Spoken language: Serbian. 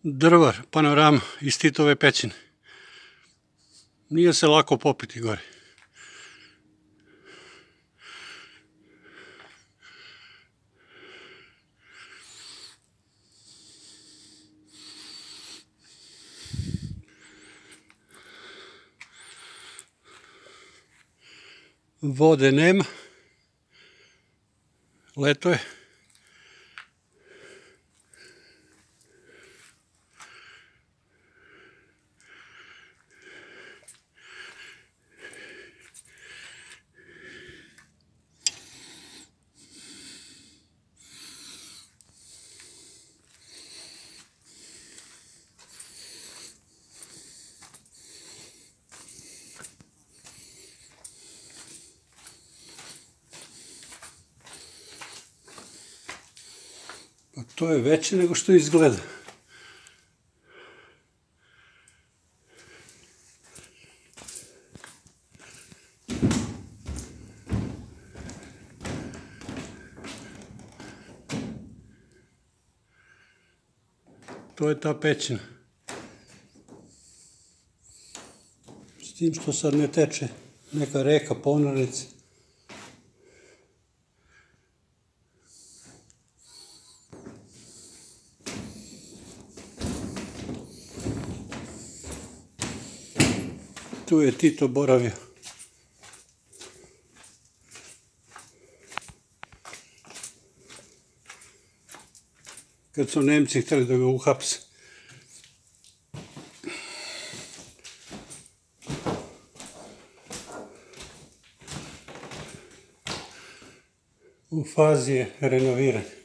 Drvar, panorama iz Titove pećine. Nije se lako popiti gore. Vode nema. Leto je. Pa to je veće nego što izgleda. To je ta pećina. S tim što sad ne teče neka reka, ponornica. Tu je Tito boravio. Kad su Nemci htjeli da ga uhapse. U fazi je renoviranja.